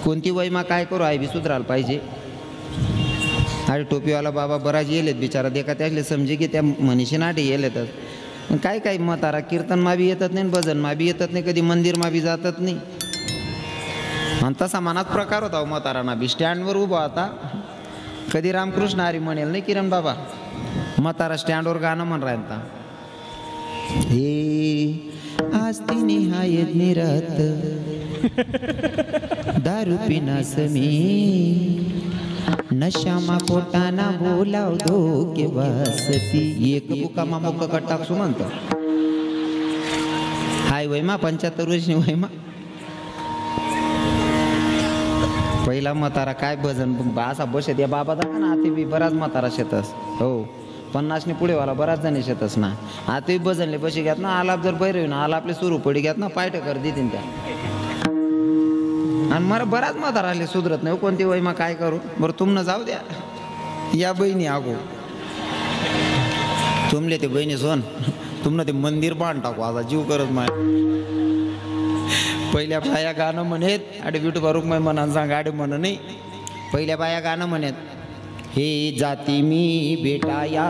कोणती वयमा काय करू आहे बी सुधरायला पाहिजे. अरे टोपीवाला बाबा बराच येलेत बिचारा देखा त्यातले समजे की त्या मनीषी नाटे येलेतच. काय काय म्हातारा कीर्तनमा बी येतात नाही, भजनमा बी येतात नाही, कधी मंदिरमा बी जातात नाही. आणि तसा मनात प्रकार होता म्हातारांना बी. स्टँडवर उभा होता, कधी रामकृष्ण हरी म्हणेल नाही किरण बाबा. म्हातारा स्टँडवर गाणं म्हण राहता, हे आस्ती निहायत निरात दारू पिनास मी नशामा पोटाना बोलाव दो के वासती. एक बुकामा मोक टाकसू म्हणतो. हाय वयमा 75 वर्षी वयमा. पहिला म्हातारा काय भजन असा बसत या बाबा दाखा ना. आता बी बराच म्हातारा शेतस हो. 50 पुढेवाला बराच जण शेतस ना. आता भजनले बशी घ्यात ना. आलाप जर बैरवी ना आलापले सुरू पडी घ्यात ना पायट कर देतीन त्या. आणि मला बराच म्हातारा आले सुधरत नाही. कोणती वयमा काय करू. बरं तुमनं जाऊ द्या. या बहिणी आगो तुमले ते बहिणी सोन तुमनं ते मंदिर बांध टाकू आता जीव करत माय. पहिल्या बाया गाणं म्हणत अडे विठोबा रुक्माई म्हणा सांग गाडी म्हण नाही. पहिल्या बाया गाणं म्हणत, हे जाती मी बेटाया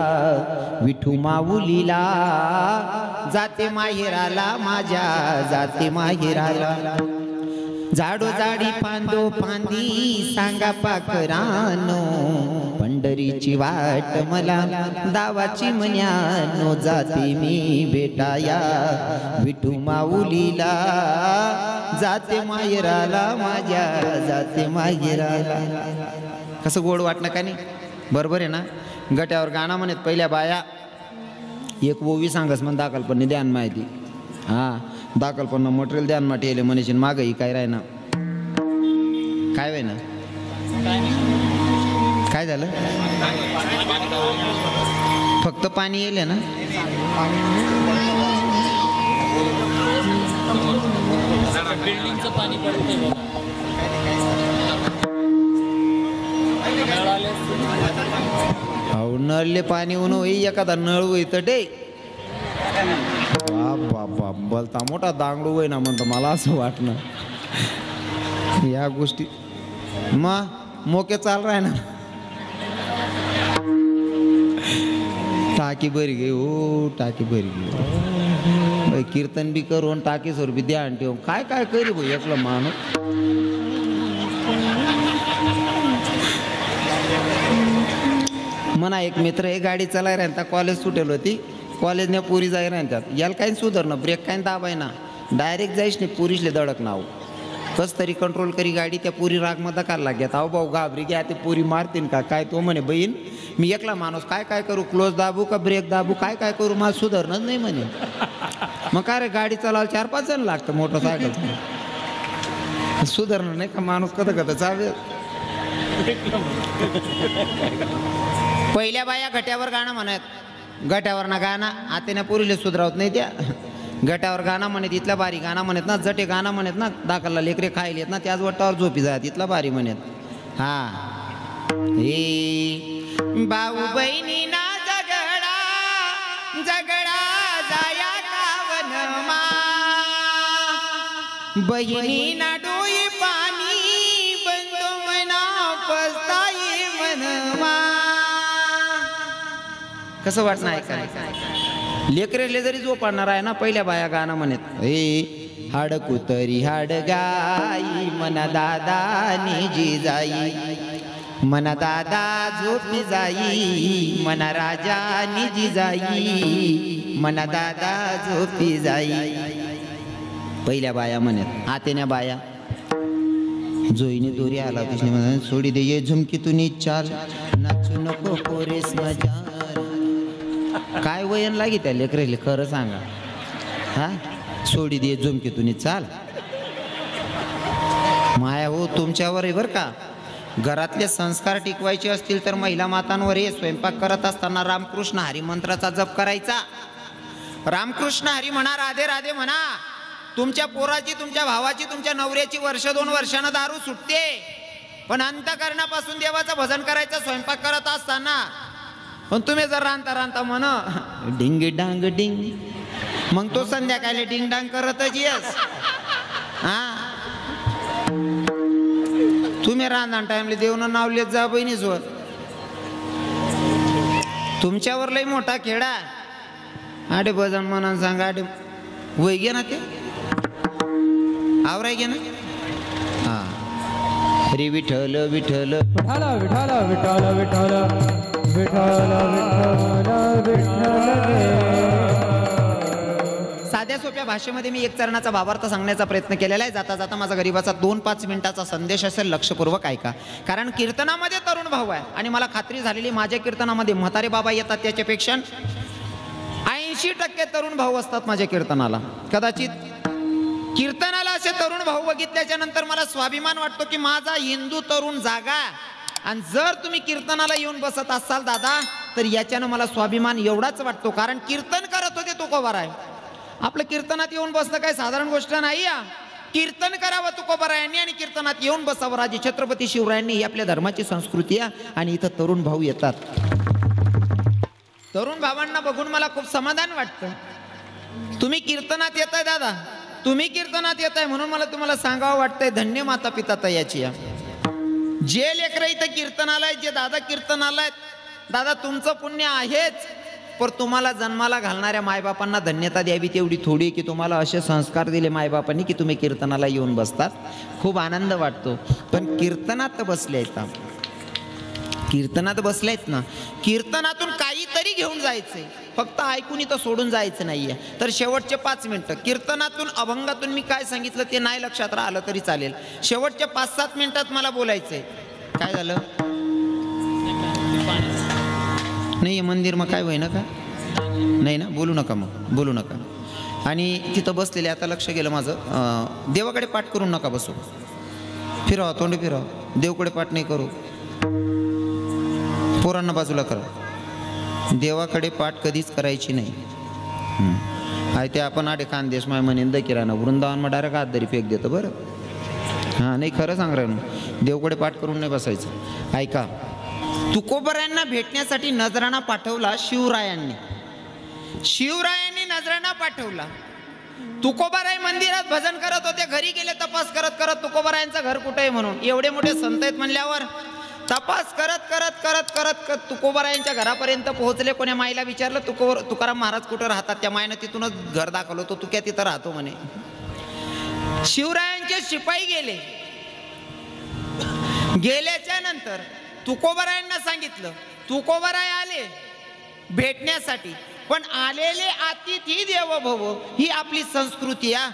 विठू माऊलीला जाते माहेराला माझ्या जाते माहेराला. झाडो झाडी पांदो पांदी सांगा पाखरानो पंढरीची वाट मला दावाची मन्यानो. जाते मी बेटाया विठू माऊलीला जाते माहेराला माझ्या जाते माहेराला. कसं गोड वाटणं का नाही. बरोबर आहे ना. गट्यावर गाणं म्हणत पहिल्या बाया. एक ओवी सांगस म्हण दाखलपणे द्यान माहिती. हां दाखलपणं मटेरियल द्यान मा ठेले मनीषीन मागं ही काय राय ना. काय वय ना काय झालं. फक्त पाणी येईल ना. बिल्डिंगचं पाणी पडतंय. अहो नळले पाणी ऊन होई एखादा नळ होई तर डे बाबा बोलता मोठा दांगडू होई ना म्हणतो मला असं वाटणं. या गोष्टी मग मोके चाल राह ना. टाकी भरी गई हो टाकी भरी गई. कीर्तन बी करून टाकी सर बी द्या ठेव काय काय करी भाऊ एकलं माणूस. म्हणा एक मित्र हे गाडी चालाय राहता कॉलेज सुटेल होती. कॉलेजने पुरी जाय राहतात. याला काही सुधारणं ब्रेक काही दाबाय ना. डायरेक्ट जायच नाही पुरीशले धडक नाव. कस तरी कंट्रोल करी गाडी त्या पुरी रागमध्ये काढला घेत. अहो भाऊ घाबरी घ्या ते पुरी मारतीन का काय. तो म्हणे बहीण मी एकला माणूस काय काय करू. क्लोज दाबू का ब्रेक दाबू काय काय करू. मला सुधारणच नाही म्हणे. मग काय रे गाडी चालायला 4-5 जण लागतं मोटरसायकल. सुधारणं नाही का माणूस कधी कधी चालेल. पहिल्या बाया घट्यावर गाणं म्हणत. गट्यावर ना गाणं आतेने पुरीले सुधरावत नाही त्या. गट्यावर गाणं म्हणत इथला बारी गाणं म्हणत ना. जटे गाणं म्हणत ना. दाखलला लेकरे खायला येत ना त्याच वट्टावर झोपी जात इथला बारी म्हणत. हा हे भाऊ बहिणी ना झगडा झगडा जाया कावनमा बहिणी ना डोई पाणी बंदो मना पस्ताई मनमा. कसं वाटणार ऐकायला. लेकरेले जरी झोपाणार आहे ना पहिल्या बाया गाणं म्हणत. हे हाड कुतरी हाड गाई मना दादा निजी जाई मना दादा झोपी जाई मना राजा निजी जाई मना दादा झोपी जाई. पहिल्या बाया म्हणत. आतेल्या बाया जोईने दोरी आला कृष्ण म्हणा सोडी दे ये झुमकी तुनी चाल नाचू नको पोरेस मजा. काय वयन लागी त्या लेकरेले खरं सांगा. हा सोडी दे झुमकी तुनी चाल. माया हो तुमच्यावर आहे बरं का. घरातले संस्कार टिकवायचे असतील तर महिला मातांवर हे स्वयंपाक करत असताना रामकृष्ण हरी मंत्राचा जप करायचा. रामकृष्ण हरी म्हणा राधे राधे म्हणा. तुमच्या पोराची तुमच्या भावाची तुमच्या नवऱ्याची वर्ष 2 वर्षानं दारू सुटते. पण अंतकरणापासून देवाचं भजन करायचं स्वयंपाक करत असताना. पण तुम्ही जर रांता रांता म्हण डिंग डांग डिंग मग तो संध्याकाळी डिंग डांग करतच येस. हा तुम्ही रांधाण टाइमले देवनं नाव लेत जा बहिणीसवर. तुमच्यावर लई मोठा खेळा. आडे भजन म्हणून सांगा आडे वय गे ना ते आवराय गे ना. हा हरी विठ्ठल विठ्ठल विठ्ठल विठ्ठल विठ्ठल विठ्ठल विठ्ठल विठ्ठल विठ्ठल. साध्या सोप्या भाषेमध्ये मी एक चरणाचा भावार्थ सांगण्याचा प्रयत्न केलेला आहे. जाता जाता माझा गरीबाचा 2-5 मिनिटाचा संदेश असेल, लक्षपूर्वक ऐका. कारण कीर्तनामध्ये तरुण भाव आहे आणि मला खात्री झालेली माझ्या कीर्तनामध्ये म्हातारे बाबा येतात त्याच्यापेक्षा 80% तरुण भाऊ असतात माझ्या कीर्तनाला. कदाचित कीर्तनाला असे तरुण भाऊ बघितल्याच्या नंतर मला स्वाभिमान वाटतो की माझा हिंदू तरुण जागा. आणि जर तुम्ही कीर्तनाला येऊन बसत असाल दादा तर याच्यानं मला स्वाभिमान एवढाच वाटतो. कारण कीर्तन करत होते तुकोबाराय. आपलं कीर्तनात येऊन बसणं काही साधारण गोष्ट नाही. कीर्तन करावं तुकोबारायांनी आणि कीर्तनात येऊन बसावं राजे छत्रपती शिवरायांनी. ही आपल्या धर्माची संस्कृती आहे. आणि इथं तरुण भाऊ येतात. तरुण भावांना बघून मला खूप समाधान वाटतं. तुम्ही कीर्तनात येताय दादा, तुम्ही कीर्तनात येताय म्हणून मला तुम्हाला सांगावं वाटतंय धन्य माता पिता तयाची. जे लेकरं इथं कीर्तनाला आहेत, जे दादा कीर्तनाला आहेत, दादा तुमचं पुण्य आहेच. पण तुम्हाला जन्माला घालणाऱ्या मायबापांना धन्यता द्यावी तेवढी थोडी की तुम्हाला असे संस्कार दिले मायबापांनी की तुम्ही कीर्तनाला येऊन बसतात. खूप आनंद वाटतो. पण कीर्तनात बसले आहेत, कीर्तनात बसलेत ना, कीर्तनातून काहीतरी घेऊन जायचंय. फक्त ऐकून इथं सोडून जायचं नाहीये. तर शेवटचे 5 मिनिटं कीर्तनातून अभंगातून मी काय सांगितलं ते नाही लक्षात राहिलं तरी चालेल. शेवटच्या 5-7 मिनिटात मला बोलायचंय. काय झालं नाही मंदिर मग काय होईना का नाही ना, बोलू नका मग, बोलू नका. आणि तिथं बसलेले आता लक्ष गेलं माझं, देवाकडे पाठ करून नका बसू. फिरावा तोंड फिरावा, देवकडे पाठ नाही करू. पोरांना बाजूला करा. देवाकडे पाठ कधीच करायची नाही. आहे ते आपण आडे खानदेश माय म्हणेन द किराणा वृंदावन डायरेक्ट हात दरी फेक देतं बरं. हां नाही खरं सांग राहिलो, देवकडे पाठ करून नाही बसायचं. ऐका, तुकोबारायांना भेटण्यासाठी नजराणा पाठवला शिवरायांनी. शिवरायांनी नजराणा पाठवला. तुकोबाराय मंदिरात भजन करत होते. घरी गेले तपास करत करत तुकोबारायांचं घर कुठे आहे म्हणून. एवढे मोठे संत आहेत म्हणल्यावर तपास करत करत करत करत तुकोबारायांच्या घरापर्यंत पोहोचले. कोण्या माईला विचारलं तुकाराम महाराज कुठं राहतात. त्या माईनं तिथूनच घर दाखवलं. तो तुक्या तिथं राहतो म्हणे. शिवरायांचे शिपाई गेले. गेल्याच्या नंतर तुकोबारायांना सांगितलं तुकोबाराय आले भेटण्यासाठी. पण आलेले अतिथी देवो भव ही आपली संस्कृती आहे.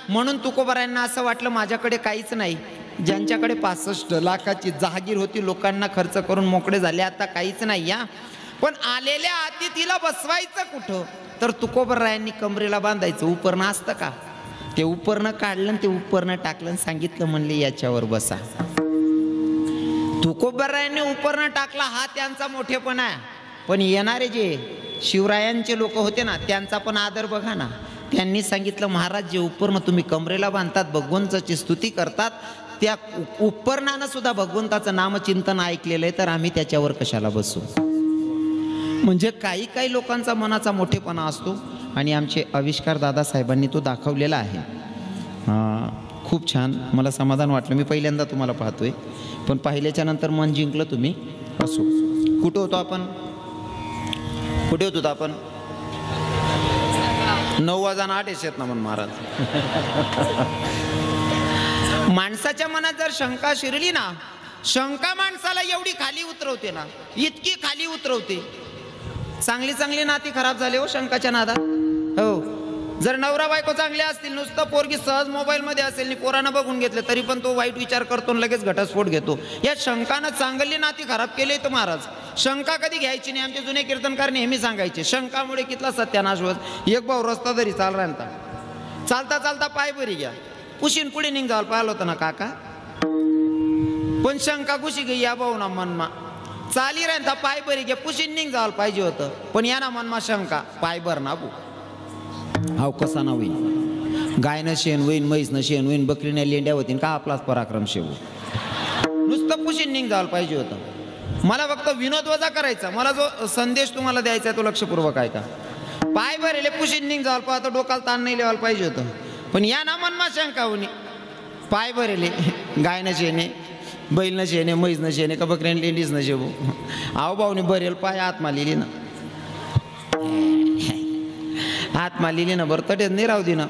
म्हणून तुकोबारायांना असं वाटलं माझ्याकडे काहीच नाही. ज्यांच्याकडे 65 लाखाची जहागीर होती लोकांना खर्च करून मोकळे झाले, आता काहीच नाही. या पण आलेल्या अतिथीला बसवायचं कुठं, तर तुकोबारायांनी कमरेला बांधायचं उपरणं असतं का, ते उपरणं काढलं ते उपरणं टाकलं सांगितलं म्हणले याच्यावर बसा. तुकोबारायांनी उपरणं टाकला हा त्यांचा मोठेपणा आहे. पण येणारे जे शिवरायांचे लोक होते ना त्यांचा पण आदर बघा ना. त्यांनी सांगितलं महाराज जे उपरणं तुम्ही कमरेला बांधतात भगवंताची स्तुती करतात त्या उपरणानं सुद्धा भगवंताचं नामचिंतन ऐकलेलं आहे, तर आम्ही त्याच्यावर कशाला बसू. म्हणजे काही काही लोकांचा मनाचा मोठेपणा असतो आणि आमचे आविष्कार दादासाहेबांनी तो दाखवलेला आहे. खूप छान, मला समाधान वाटलं. मी पहिल्यांदा तुम्हाला पाहतोय पण पाहिल्याच्या नंतर मन जिंकलं तुम्ही. असो, कुठं होतो आपण, कुठे होतो आपण 9 वाजता 8 येत ना म्हणून महाराज. माणसाच्या मनात जर शंका शिरली ना, शंका माणसाला एवढी खाली उतरवते ना, इतकी खाली उतरवते. चांगली चांगली नाती खराब झाले हो शंकाच्या नादात. हो, जर नवरा बायको चांगले असतील, नुसतं पोरगी सहज मोबाईल मध्ये असेल आणि पोरानं बघून घेतले तरी पण तो वाईट विचार करतो आणि लगेच घटस्फोट घेतो. या शंकानं चांगली नाती खराब केली तर महाराज. शंका कधी घ्यायची नाही. आमचे जुने कीर्तनकार नेहमी सांगायचे शंकामुळे कितला सत्यानाश होत. एक भाऊ रस्ता तरी चाल राहता, चालता चालता पाय बरी घ्या पुशीन पुढे निघ जावं पाहिलं होतं ना काका. पण शंका घुशी गई या भाऊ ना मनमा, चाली राहता पाय बरी घ्या पुशीन निघ जावं पाहिजे होतं. पण या ना मनमा शंका पाय भर ना बू हाव कसा ना होईन. गायनं शेण होईन, म्हैसनं शेण होईन, बकरीने लेंड्या होतीन का आपलाच पराक्रम शेवू. नुसतं पुशीन निघ जावं पाहिजे होतं. मला फक्त विनोद वजा करायचा. मला जो संदेश तुम्हाला द्यायचा आहे तो लक्षपूर्वक आहे का. पाय भरेले पुशीन निघ जावं पाहतो, डोकाला ताण नाही लिहायला पाहिजे होतं. पण या ना मनमा शंका होणी पाय भरेले गायनं शेणे बैल न शेणे म्हैस न शेणे का बकऱ्यान लेंडीच न शेवू आहो भाऊनी भरेल पाय आत्मा लिहिली ना आत्मा लिहिली ना बरं तटेच नाही राहू दे ना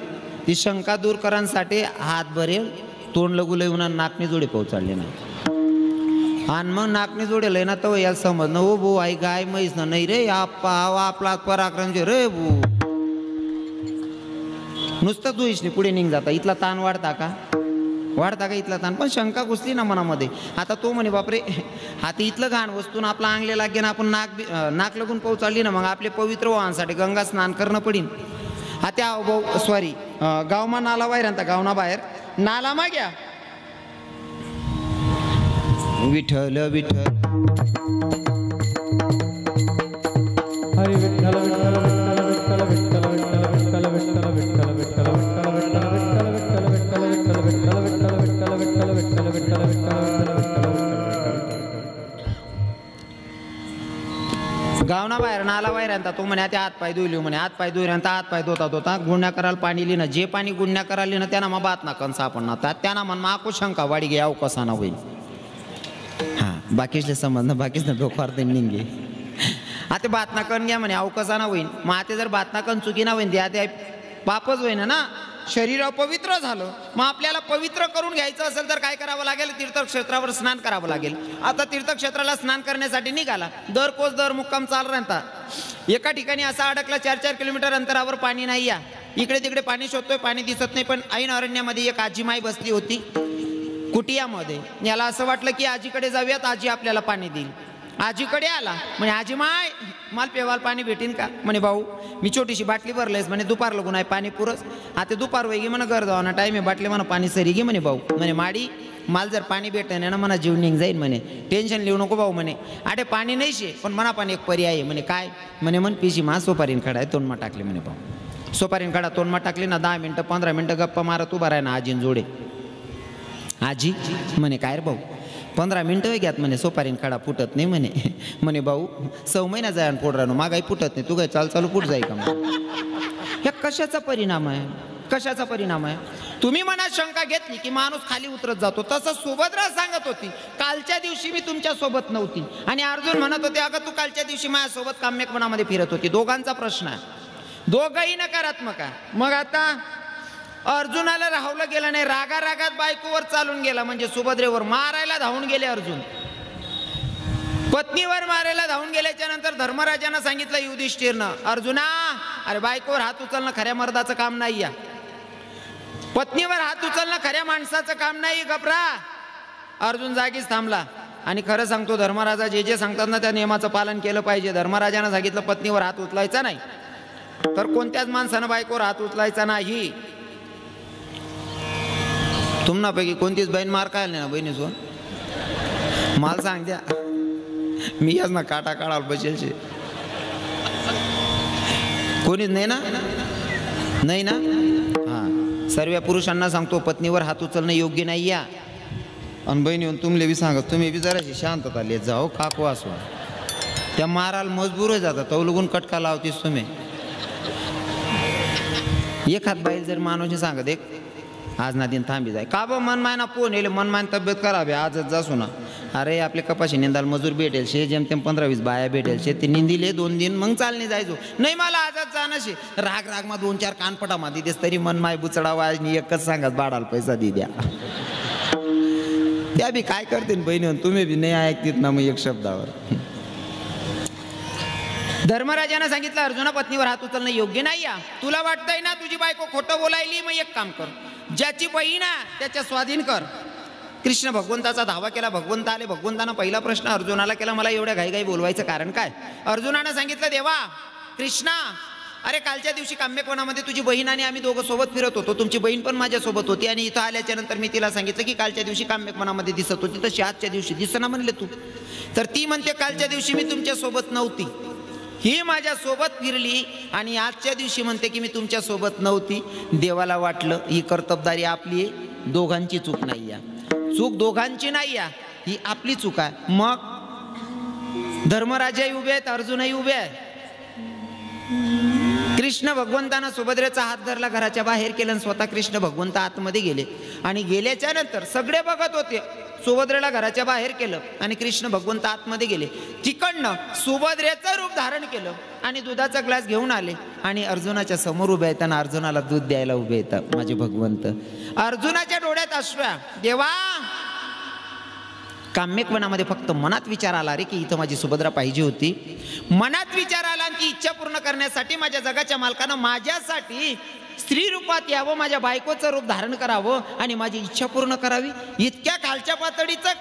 ती शंका दूर करांसाठी हात भरेल तोंड लगू येऊन नाकणी जोडे पोहोचाडले ना आणि मग नाकणी जोडेल ना तर याला समज ना हो भाऊ आई गाय म्हैस ना नाही रे आपला पराक्रम रे भाऊ नुसतं दुईशने पुढे निघ जाता इथला ताण वाढता का इथला ताण पण शंका घुसली ना मनामध्ये आता तो म्हणे बापरे आता इथलं घाण वस्तून आपला आंगले लागेन आपण नाक लगून पोहोचाडली ना मग आपले पवित्र वाहनासाठी गंगा स्नान करणं पडीन आता भाऊ सॉरी गावमा नाला बाहेर आणता गावना बाहेर नाला माग्या विठ्ठल विठ्ठल हरी विठ्ठल विठ्ठल विठ्ठल विठ्ठल विठ्ठल विठ्ठल विठ्ठल विठ्ठल विठ्ठल गावना बाहेर नाला बाहेर आणता तो म्हणे हात पाय धुईली म्हणे हात पाय धुईली आणता हात पाय धोता गुन्ह्या करायला पाणी लिहिणं जे पाणी गुन्ह्या करायला लिहिणं त्यांना मग बात ना कण सापड ना त्यांना मन माको शंका वाढी गे आव कसा ना होईल हां बाकीचे समज ना बाकीच ना डोकवार ते निघे आता बात ना कण घ्या म्हणे आव कसा ना होईल मग आता जर बात ना कण चुकी ना होईल त्या पापच होईना ना शरीर अपवित्र झालं मग आपल्याला पवित्र करून घ्यायचं असेल तर काय करावं लागेल तीर्थक्षेत्रावर स्नान करावं लागेल आता तीर्थक्षेत्राला स्नान करण्यासाठी निघाला दर मुक्काम चाल राहता एका ठिकाणी असा अडकला 4-4 किलोमीटर अंतरावर पाणी नाही या इकडे तिकडे पाणी शोधतोय पाणी दिसत नाही पण ऐन अरण्यामध्ये एक आजीमाई बसली होती कुटियामध्ये याला असं वाटलं की आजीकडे जाऊयात आजी आपल्याला पाणी देईल आजीकडे आला म्हणे आजी माय मला पेवाला पाणी भेटीन का म्हणे भाऊ मी छोटीशी बाटली भरलेस म्हणे दुपार लगून आहे पाणी पुरस आता दुपार वय गे म्हणा घर जाऊ ना टाईम आहे बाटली म्हणा पाणी सरी घे म्हणे भाऊ म्हणे माडी मला जर पाणी भेटलं ना म्हणा जीव निघ जाईल म्हणे टेन्शन लिहू नको भाऊ म्हणे अरे पाणी नाही शे पण म्हणा पाणी एक पर्याय आहे म्हणे काय म्हणे मन पिशी मा सोपारीन खडा आहे तोंडमा टाकले म्हणे भाऊ सोपारीन खडा तोंडमा टाकले ना 10 मिनटं 15 मिनटं गप्पा मारत उभा राही ना आजीन जोडे आजी म्हणे काय रे भाऊ 15 मिनटं घ्यात म्हणे सोपारीन खडा फुटत नाही म्हणे भाऊ 6 महिना जाय पोट राहणं मागाई फुटत नाही तू काय चालू फुट जाई का ह्या कशाचा परिणाम आहे तुम्ही मनात शंका घेतली की माणूस खाली उतरत जातो तसं सुभद्रा सांगत होती कालच्या दिवशी मी तुमच्या सोबत नव्हती आणि अर्जुन म्हणत होते अगं तू कालच्या दिवशी माझ्यासोबत काम्यकवनामध्ये फिरत होती दोघांचा प्रश्न आहे दोघंही नकारात्मक आहे मग आता अर्जुनाला राहवलं गेलं नाही रागात बायकोवर चालून गेला म्हणजे सुभद्रेवर मारायला धावून गेले अर्जुन पत्नीवर मारायला धावून गेल्याच्या नंतर धर्मराजांना सांगितलं युधिष्ठिरनं अर्जुना अरे बायकोवर हात उचलणं खऱ्या मर्दाचं काम नाही या पत्नीवर हात उचलणं खऱ्या माणसाचं काम नाही घबरा अर्जुन जागीच थांबला आणि खरं सांगतो धर्मराजा जे सांगतात ना त्या नियमाचं पालन केलं पाहिजे धर्मराजानं सांगितलं पत्नीवर हात उचलायचा नाही तर कोणत्याच माणसानं बायकोवर हात उचलायचा नाही तुम्हापैकी कोणतीच बहीण मार काय नाही ना बहिणीसोन मला सांग द्या मी याच ना काटा काढाल बसेल कोणीच नाही ना हां सर्व पुरुषांना सांगतो पत्नीवर हात उचलणं योग्य नाही या आणि बहिणी येऊन तुमले बी सांगत तुम्ही बी जराशी शांतता लेत जाओ काकू असो त्या माराल मजबूर जातात तवलगून कटका लावतीस तुम्ही एक हात बाईल जर माणूस सांगत एक आज ना दिन थांबी जाय का बा मनमाय ना पोन येईल मनमाय तब्येत खराब आहे आजच जासू ना अरे आपले कपाशी निंदाल मजूर भेटेल शे जेमतेम 15-20 बाया भेटेल शे ते निंदिले 2 दिन मग चालणे जायचो नाही मला आजच जाणं शे राग मा 2-4 कानपटा मा दिदेस तरी मनमाय बुचडा वाजनी एकच सांगत बाडाल पैसा दे द्या त्या बी काय करते बहिणी तुम्ही बी नाही ऐकतीत ना मग एक शब्दावर धर्मराजानं सांगितलं अर्जुना पत्नीवर हात उचलणं योग्य नाही या तुला वाटतंय ना तुझी बायको खोटं बोलायली मग एक काम कर ज्याची बहीण आहे त्याच्या स्वाधीन कर कृष्ण भगवंताचा धावा केला भगवंत आले भगवंतानं पहिला प्रश्न अर्जुनाला केला मला एवढ्या घाईघाई बोलवायचं कारण काय अर्जुनानं सांगितलं देवा कृष्णा अरे कालच्या दिवशी काम्यकवनामध्ये तुझी बहीण आणि आम्ही दोघं सोबत फिरत होतो तुमची बहीण पण माझ्यासोबत होती आणि इथं आल्याच्या नंतर मी तिला सांगितलं की कालच्या दिवशी काम्यकवनामध्ये दिसत होती तशी आजच्या दिवशी दिसना म्हणले तू तर ती म्हणते कालच्या दिवशी मी तुमच्या सोबत नव्हती ही माझ्या सोबत फिरली आणि आजच्या दिवशी म्हणते की मी तुमच्या सोबत नव्हती देवाला वाटलं ही कर्तबदारी आपली आहे दोघांची चूक नाही या चूक दोघांची नाही या ही आपली चूक आहे मग धर्मराजाही उभे आहेत अर्जुनही उभे आहे कृष्ण भगवंतानं सुभद्रेचा हात धरला घराच्या बाहेर केलं स्वतः कृष्ण भगवंत आतमध्ये गेले आणि गेल्याच्या नंतर सगळे बघत होते सुभद्रेला घराच्या बाहेर केलं आणि कृष्ण भगवंत आतमध्ये गेले. तिकडनं सुभद्रेचं रूप धारण केलं आणि दुधाचा ग्लास घेऊन आले आणि अर्जुनाच्या समोर उभे येताना अर्जुनाला दूध द्यायला उभे येतात माझे भगवंत. अर्जुनाच्या डोळ्यात अश्रू. देवा, काम्यकवनामध्ये फक्त मनात विचार आला रे की इथं माझी सुभद्रा पाहिजे होती. मनात विचार आला आणि ती इच्छा पूर्ण करण्यासाठी माझ्या जगाच्या मालकानं माझ्यासाठी स्त्री रूपात यावं, माझ्या बायकोचं रूप धारण करावं आणि माझी इच्छा पूर्ण करावी. इतक्या खालच्या पातळीचं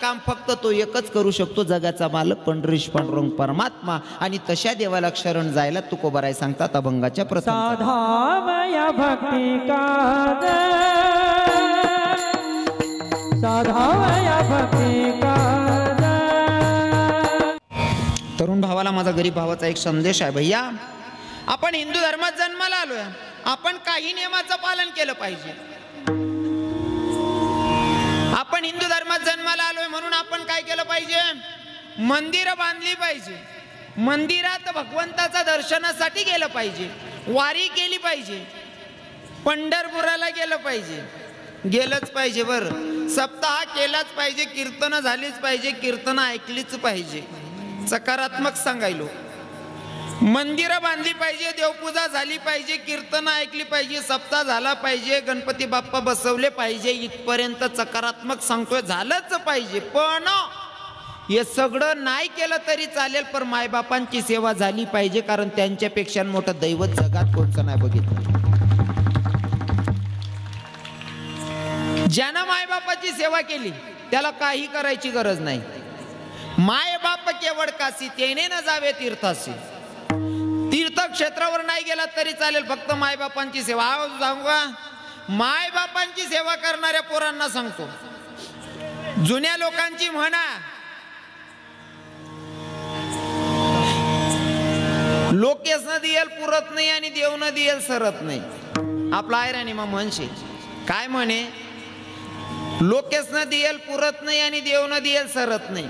काम फक्त तो एकच करू शकतो, जगाचा मालक पंढरीश पांडुरंग परमात्मा. आणि तशा देवाला शरण जायला तुकोबाराय सांगतात अभंगाच्या प्रथम. साधामय भक्ती काद, साधामय भक्ती काद. तरुण भावाला, माझा गरीब भावाचा एक संदेश आहे. भैया, आपण हिंदू धर्मात जन्माला आलोय, आपण काही नियमाचं पालन केलं पाहिजे. आपण हिंदू धर्मात जन्माला आलोय म्हणून आपण काय केलं पाहिजे? मंदिरं बांधली पाहिजे, मंदिरात भगवंताच्या दर्शनासाठी गेलं पाहिजे, वारी केली पाहिजे, पंढरपुराला गेलं पाहिजे, गेलंच पाहिजे. बरं, सप्ताह केलाच पाहिजे, कीर्तन झालीच पाहिजे, कीर्तन ऐकलीच पाहिजे. सकारात्मक सांगायलो. मंदिरं बांधली पाहिजे, देवपूजा झाली पाहिजे, कीर्तन ऐकली पाहिजे, सप्ताह झाला पाहिजे, गणपती बाप्पा बसवले पाहिजे. इथपर्यंत सकारात्मक सांगतोय, झालंच पाहिजे. पण हे सगळं नाही केलं तरी चालेल, पण मायबापांची सेवा झाली पाहिजे, कारण त्यांच्यापेक्षा मोठं दैवत जगात कोणचं नाही बघितलं. ज्यानं मायबापाची सेवा केली त्याला काही करायची गरज नाही. माय बाप केवळ काशी, तेने न जावे तीर्थाशी. तीर्थक्षेत्रावर नाही गेला तरी चालेल, फक्त मायबापांची सेवा. सांगू का, मायबापांची सेवा करणाऱ्या पोरांना सांगतो, जुन्या लोकांची म्हणा, लोकेश न दियल पुरत नाही आणि देव न दियल सरत नाही. आपला आयराणी मग म्हणशे काय म्हणे, लोकेश न दियल पुरत नाही आणि देव न दियल सरत नाही.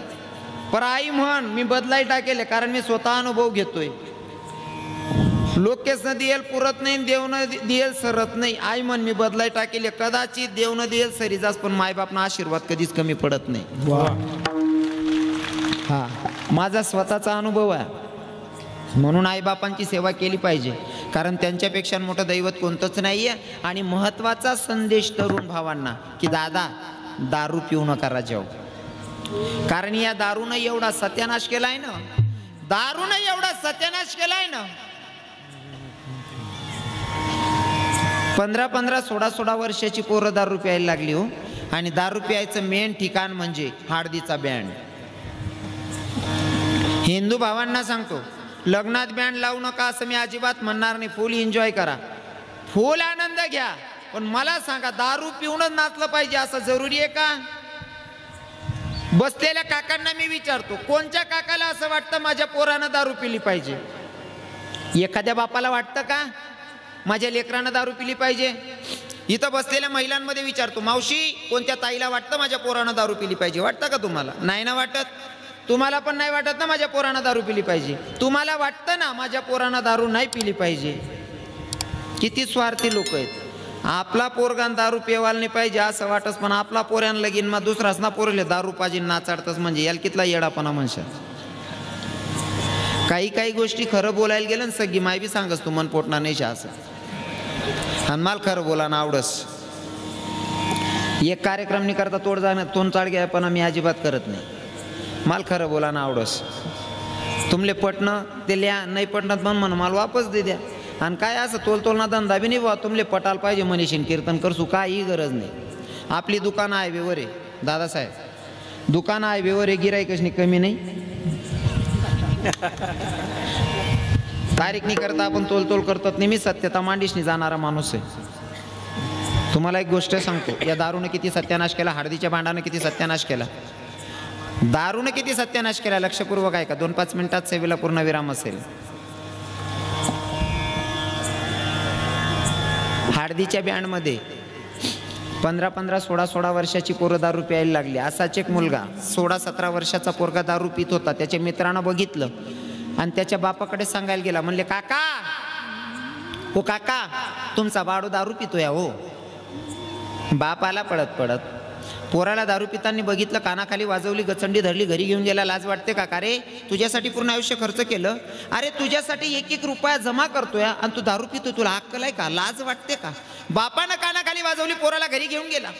पर आई म्हण मी बदलाई टाकेले, कारण मी स्वतः अनुभव घेतोय. लोकेश न दियल पुरत नाही, देव न दियल सरत नाही. आई म्हण मी बदलाई टाकेले, कदाचित देव न दियल सरी जास, पण मायबापना आशीर्वाद कधीच कमी पडत नाही. हा माझा स्वतःचा अनुभव आहे. म्हणून आईबापांची सेवा केली पाहिजे, कारण त्यांच्यापेक्षा मोठं दैवत कोणतंच नाहीये. आणि महत्वाचा संदेश तरुण भावांना की दादा, दारू पिऊ नका राजाओ, कारण या दारूनं एवढा सत्यानाश केलाय ना, दारूनं एवढा सत्यानाश केलाय ना. 15-15, 16-16 वर्षाची पोरं दारू प्यायला लागली हो. आणि दारू प्यायचं मेन ठिकाण म्हणजे हळदीचा बँड. हिंदू भावांना सांगतो, लग्नात बँड लावू नका असं मी अजिबात म्हणणार नाही. फुल एन्जॉय करा, फुल आनंद घ्या, पण मला सांगा, दारू पिऊनच नाचलं पाहिजे असं जरुरी आहे का? बसलेल्या काकांना मी विचारतो, कोणत्या काकाला असं वाटतं माझ्या पोरानं दारू पिली पाहिजे? एखाद्या बापाला वाटतं का माझ्या लेकरानं दारू पिली पाहिजे? इथं बसलेल्या महिलांमध्ये विचारतो, मावशी कोणत्या ताईला वाटतं माझ्या पोरानं दारू पिली पाहिजे? वाटतं का तुम्हाला? नाही ना वाटत. तुम्हाला पण नाही वाटत ना माझ्या पोरानं दारू पिली पाहिजे? तुम्हाला वाटतं ना माझ्या पोरानं दारू नाही पिली पाहिजे? किती स्वार्थी लोक आहेत. आपला पोरगान दारू पेवायला नाही पाहिजे असं वाटस, पण आपला पोऱ्यान लगीन मग दुसराच ना पोरले दारू पाहिजे नाचाडतस, म्हणजे याला कितला येडापणा म्हणशात. काही काही गोष्टी खरं बोलायला गेलं ना, सगळी माय बी सांगस तू मन पोटना नाही असं. आणि मला खरं बोला ना आवडस. एक कार्यक्रम नाही करता तोड जाणं तोंड चाड घ्या, पण मी अजिबात करत नाही. मला खरं बोला ना आवडस. तुमले पटणं ते लिहा, नाही पटणं पण म्हण मला वापस दे द्या. आणि काय असं तोलतोलना धंदा बी नाही बा, तुमले पटाल पाहिजे मनीषीन कीर्तन करसू काही गरज नाही. आपली दुकानं हायवेवर आहे दादासाहेब, दुकानं हायवेवर आहे, गिराईकच नाही कमी नाही. तारीख नाही करता आपण तोलतोल करतात. नेहमी सत्यता मांडीशनी जाणारा माणूस आहे. तुम्हाला एक गोष्ट सांगतो, या दारूने किती सत्यानाश केला, हळदीच्या भांडानं किती सत्यानाश केला, दारूने किती सत्यानाश केला. लक्षपूर्वक आहे का? 2-5 मिनिटात सेवेला पूर्ण विराम असेल. हळदीच्या बँडमध्ये 15-15, 16-16 वर्षाची पोरं दारू प्यायला लागली. असाच एक मुलगा 16-17 वर्षाचा पोरगा दारू पित होता. त्याच्या मित्रानं बघितलं आणि त्याच्या बापाकडे सांगायला गेला. म्हणले, काका हो काका, तुमचा बाळू दारू पितोय हो. बाप आला पडत पडत, पोराला दारू पितांनी बघितलं, कानाखाली वाजवली, गचंडी धरली, घरी घेऊन गेला. लाज वाटते का? रे तुझ्यासाठी पूर्ण आयुष्य खर्च केलं, अरे तुझ्यासाठी 1-1 रुपया जमा करतोय आणि तू दारू पितो, तुला अक्कल आहे का? लाज वाटते का? बापानं कानाखाली वाजवली, पोराला घरी घेऊन गेला.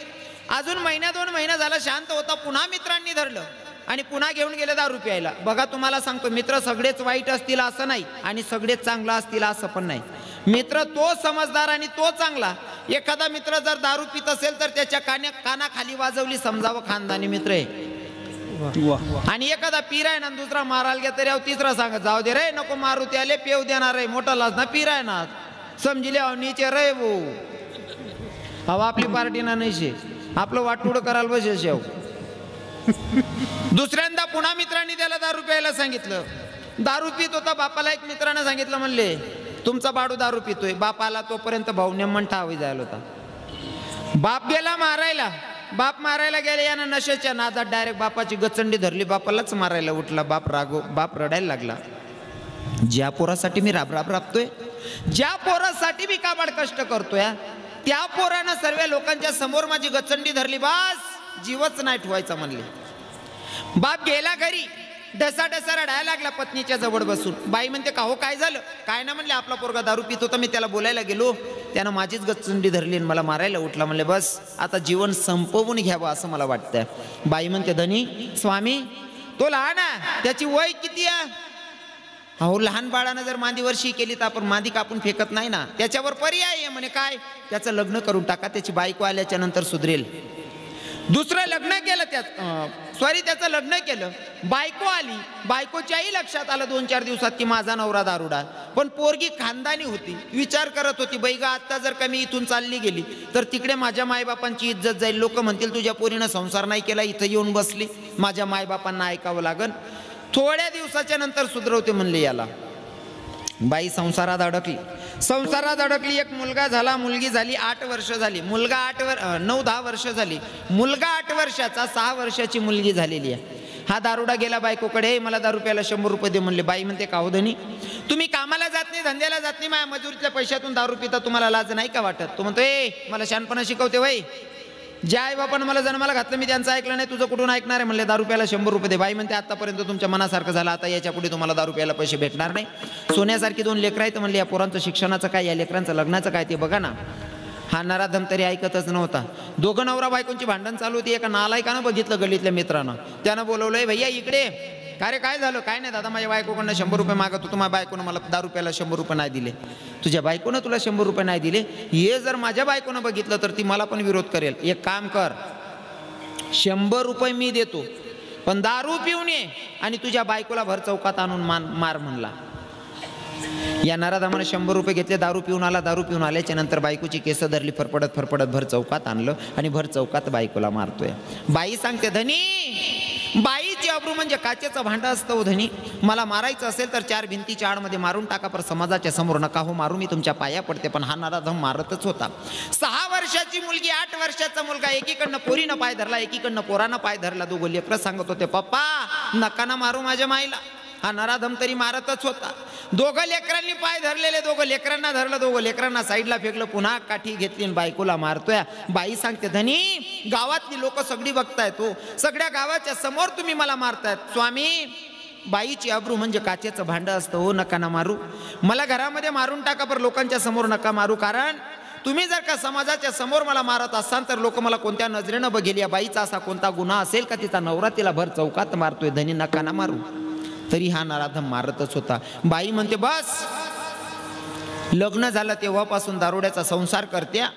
अजून 1-2 महिना झाला, शांत होता, पुन्हा मित्रांनी धरलं आणि पुन्हा घेऊन गेले दारू प्यायला. बघा तुम्हाला सांगतो, मित्र सगळेच वाईट असतील असं नाही आणि सगळेच चांगला असतील असं पण नाही. मित्र तो समजदार आणि तो चांगला. एखादा मित्र जर दारू पित असेल तर त्याच्या कानाखाली वाजवली, समजावं खानदानी मित्र आहे. आणि एखादा पिराय ना दुसरा मारायला घ्या तरी तिसरा सांगत जाऊ दे रे, नको मारू, त्याले पेव देणार आहे, मोठा लाज ना पिराय ना समजले नीचे रे वो. हवा आपली पार्टी ना नाही शे, आपलं वाटोड करायला बसे शेव. दुसऱ्यांदा पुन्हा मित्रांनी त्याला दारू प्यायला सांगितलं. दारू पित होता, बापाला एक मित्रानं सांगितलं, म्हणले तुमचा बाडू दारू पितोय. बापाला तोपर्यंत भाऊ नेमन ठावी जायला होता. बाप गेला मारायला. बाप मारायला गेले, यानं नशेच्या नादात डायरेक्ट बापाची गचंडी धरली, बापालाच मारायला उठला. बाप रडायला लागला. ज्या पोरासाठी मी राबतोय, ज्या पोरासाठी मी काबाड कष्ट करतोय, त्या पोरानं सर्व लोकांच्या समोर माझी गचंडी धरली, बस जीवच नाही ठेवायचा म्हणले. बाप गेला घरी, डसा रडायला लागला पत्नीच्या जवळ बसून. बाई म्हणते का हो काय झालं? काय ना म्हणले, आपला पोरगा दारू पित होता, मी त्याला बोलायला गेलो, त्यानं माझीच गचंडी धरली आणि मला मारायला उठला. म्हणले बस आता जीवन संपवून घ्यावं असं मला वाटतंय. बाई म्हणते धनी स्वामी तो लहान आहे, त्याची वय किती आहे? अहो लहान बाळानं जर मांदी वर्षी केली तर आपण मांदी कापून फेकत नाही ना, त्याच्यावर पर्याय आहे. म्हणे काय? त्याचं लग्न करून टाका, त्याची बायको आल्याच्या नंतर सुधरेल. दुसरं लग्न केलं, त्याचं लग्न केलं, बायको आली. बायकोच्याही लक्षात आलं 2-4 दिवसात की माझा नवरा दारुडा. पण पोरगी खानदानी होती, विचार करत होती बाई गा, आता जर का मी इथून चालली गेली तर तिकडे माझ्या मायबापांची इज्जत जाईल. लोक म्हणतील तुझ्या पोरीनं संसार नाही केला, इथं येऊन बसली, माझ्या मायबापांना ऐकावं लागन. थोड्या दिवसाच्या नंतर सुधरवते म्हणले याला. बाई संसारात अडकली. एक मुलगा झाला, मुलगी झाली. 8 वर्ष झाली. मुलगा 9-10 वर्ष झाली. मुलगा 8 वर्षाचा, 6 वर्षाची मुलगी झालेली आहे. हा दारुडा गेला बायकोकडे, मला दारू प्यायला 100 रुपये दे म्हणले. बाई म्हणते का हो धनी, तुम्ही कामाला जात नाही, धंद्याला जात नाही, माझ्या मजुरीतल्या पैशातून दारू पिता, तुम्हाला लाज नाही का वाटत? तो म्हणतो मला शहाणपणा शिकवते वय, ज्या आई बापानं मला जन्माला घातलं मी त्यांचं ऐकलं नाही, तुझं कुठून ऐकणार आहे? म्हणले दारू प्यायला 100 रुपये दे. बाई म्हणते आतापर्यंत तुमच्या मनासारखं झालं, आता याच्या पुढे तुम्हाला दारू प्यायला पैसे भेटणार नाही. सोन्यासारखी 2 लेकरं आहेत. म्हणले या पोरांचं शिक्षणाचं काय, या लेकरांचं लग्नाचं काय ते बघा ना. हा नराधम तरी ऐकतच नव्हता. दोघं नवरा बायकोंची भांडण चालू होती. एका नालायकानं बघितलं गल्लीतल्या मित्रानं, त्यानं बोलवलंय भैया इकडे. काय रे काय झालं? काय नाही दादा, माझ्या बायकोकडनं 100 रुपये मागत होतो, माझ्या बायकोनं मला दारू प्यायला 100 रुपये नाही दिले. तुझ्या बायकोनं तुला 100 रुपये नाही दिले? हे जर माझ्या बायकोनं बघितलं तर ती मला पण विरोध करेल. एक काम कर, 100 रुपये मी देतो, पण दारू पिऊन ये आणि तुझ्या बायकोला भर चौकात आणून मार म्हणला. या नराधमानं 100 रुपये घेतले, दारू पिऊन आला. दारू पिऊन आल्याच्या नंतर बायकोची केस धरली, फरफडत भर चौकात आणलं आणि भर चौकात बायकोला मारतोय. बाई सांगते धनी, बाईची अब्रू म्हणजे काचेचं भांडं असतं हो धनी. मला मारायचं असेल तर 4 भिंतीच्या आडमध्ये मारून टाका, पर समाजाच्या समोर नका हो मारू, मी तुमच्या पाया पडते. पण हा नराधम मारतच होता. 6 वर्षाची मुलगी, 8 वर्षाचा मुलगा, एकीकडनं पोरीनं पाय धरला, एकीकडनं पोरानं पाय धरला. दोघं लेकरं सांगत होते पप्पा नका ना मारू माझ्या माईला. हा नराधम तरी मारतच होता. दोघं लेकरांनी पाय धरलेले, दोघं लेकरांना धरलं, दोघं लेकरांना साईडला फेकलं, पुन्हा काठी घेतली आणि बायकोला मारतोय. बाई सांगते धनी, गावातली लोक सगळी बघतायत हो, सगळ्या गावाच्या समोर तुम्ही मला मारतायत. स्वामी बाईची अब्रू म्हणजे काचेचं भांडं असतं हो, नका ना मारू. मला घरामध्ये मारून टाका, पर लोकांच्या समोर नका मारू. कारण तुम्ही जर का समाजाच्या समोर मला मारत असाल तर लोक मला कोणत्या नजरेनं बघेल. या बाईचा असा कोणता गुन्हा असेल का तिचा नवरा तिला भर चौकात मारतोय? धनी नका ना मारू. तरी हा नराधम मारतच होता. बाई म्हणते बस, लग्न झालं तेव्हापासून दारुड्याचा संसार करत्या.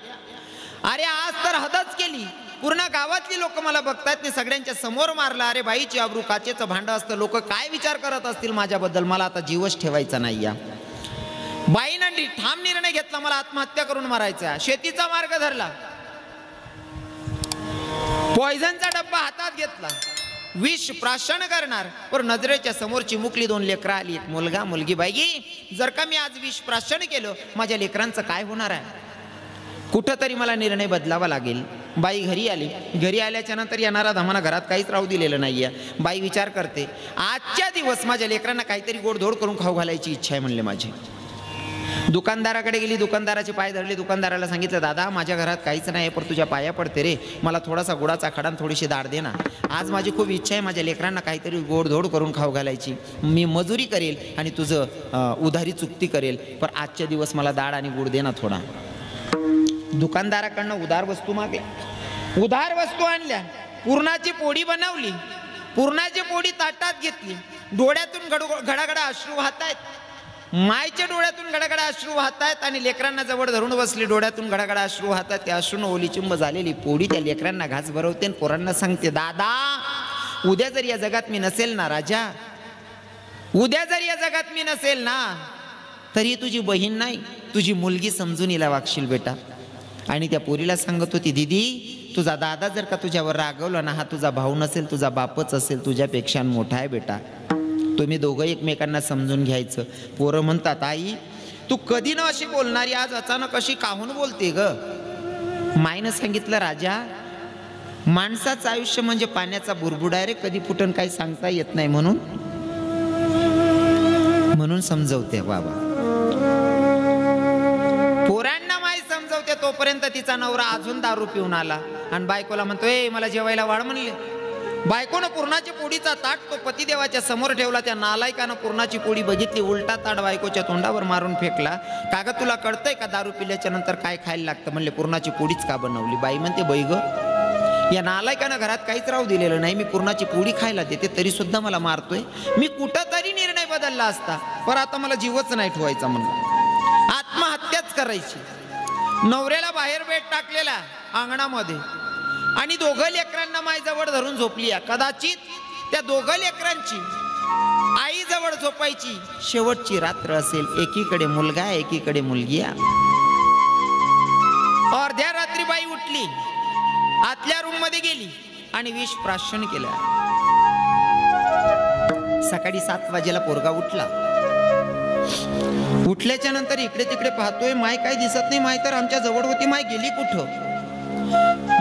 अरे आज तर हदच केली, पूर्ण गावातली लोक मला बघतायत, मी सगळ्यांच्या समोर मारलं. अरे बाईची अब्रू काचेचं भांडं असतं, लोक काय विचार करत असतील माझ्याबद्दल, मला आता जीवच ठेवायचा नाही. या बाईनं ठाम निर्णय घेतला, मला आत्महत्या करून मारायचा. शेतीचा मार्ग धरला, पॉइझनचा डब्बा हातात घेतला, विष प्राशन करणार. पण नजरेच्या समोर चिमुकली 2 लेकरं आली, एक मुलगा मुलगी. बाई जर का मी आज विष प्राशन केलं, माझ्या लेकरांचं काय होणार आहे? कुठंतरी मला निर्णय बदलावा लागेल. बाई घरी आली. घरी आल्याच्या नंतर येणारा धामाना घरात काहीच राहू दिलेलं नाहीये. बाई विचार करते, आजच्या दिवस माझ्या लेकरांना काहीतरी गोडधोड करून खाऊ घालायची इच्छा आहे म्हणले माझी. दुकानदाराकडे गेली, दुकानदाराचे पाय धरले, दुकानदाराला सांगितलं दादा माझ्या घरात काहीच नाही पण तुझ्या पाया पडते रे, मला थोडासा गुळाचा खडा आणि थोडीशी डाळ दे ना. आज माझी खूप इच्छा आहे माझ्या लेकरांना काहीतरी गोडधोड करून खाऊ घालायची. मी मजुरी करेल आणि तुझं उधारी चुकती करेल, पण आजच्या दिवस मला डाळ आणि गुळ दे ना थोडा. दुकानदाराकडनं उधार वस्तू मागल्या, उधार वस्तू आणल्या, पुरणाची पोळी बनवली, पुरणाची पोळी ताटात घेतली, डोळ्यातून घडाघडा अश्रू वाहत आहेत, मायच्या डोळ्यातून घडाघडा अश्रू वाहत आहेत आणि लेकरांना जवळ धरून बसली, डोळ्यातून घडाघडा अश्रू वाहतात. त्या अश्रून ओलीचिंब झालेली पोळी त्या लेकरांना घास भरवते आणि पोरांना सांगते दादा उद्या जर या जगात मी नसेल ना राजा, उद्या जर या जगात मी नसेल ना तरी तुझी बहीण नाही तुझी मुलगी समजून हिला वागशील बेटा. आणि त्या पोरीला सांगत होती दीदी तुझा दादा जर का तुझ्यावर रागवला ना हा तुझा भाऊ नसेल तुझा बापच असेल, तुझ्यापेक्षा मोठा आहे बेटा, तुम्ही दोघं एकमेकांना समजून घ्यायचं. पोरं म्हणतात आई तू कधी न अशी बोलणारी आज अचानक अशी काहून बोलते ग. माईनं सांगितलं राजा माणसाचं आयुष्य म्हणजे पाण्याचा बुरबुडा रे, कधी फुटन काही सांगता येत नाही, म्हणून समजवते बाबा. पोरांना माई समजवते तोपर्यंत तिचा नवरा अजून दारू पिऊन आला आणि बायकोला म्हणतो ए मला जेवायला वाढ म्हणले. बायकोनं पुरणाची पोळीचा ताट तो पतिदेवाच्या समोर ठेवला. त्या नालायकानं पुरणाची पोळी बघितली, उलटा ताट बायकोच्या तोंडावर मारून फेकला. काग तुला कळतंय का दारू पिल्याच्या नंतर काय खायला लागतं. म्हणले पुरणाची पोळीच का बनवली. बाई म्हणते बाई ग या नालायकानं घरात काहीच राहू दिलेलं नाही, मी पुरणाची पोळी खायला देते तरी सुद्धा मला मारतोय. मी कुठं तरी निर्णय बदलला असता पण आता मला जीवच नाही ठेवायचा, म्हणलं आत्महत्याच करायची. नवऱ्याला बाहेर बेट टाकलेला अंगणामध्ये आणि दोघं लेकरांना माईजवळ धरून झोपली. कदाचित त्या दोघं लेकरांची आई जवळ झोपायची शेवटची रात्र असेल. एकीकडे मुलगा एकीकडे मुलगी. अर्ध्या रात्री बाई उठली, आतल्या रूम मध्ये गेली आणि विष प्राशन केलं. सकाळी 7 वाजेला पोरगा उठला. उठल्याच्या नंतर इकडे तिकडे पाहतोय, माय काय दिसत नाही. माय तर आमच्या जवळ होती, माय गेली कुठं.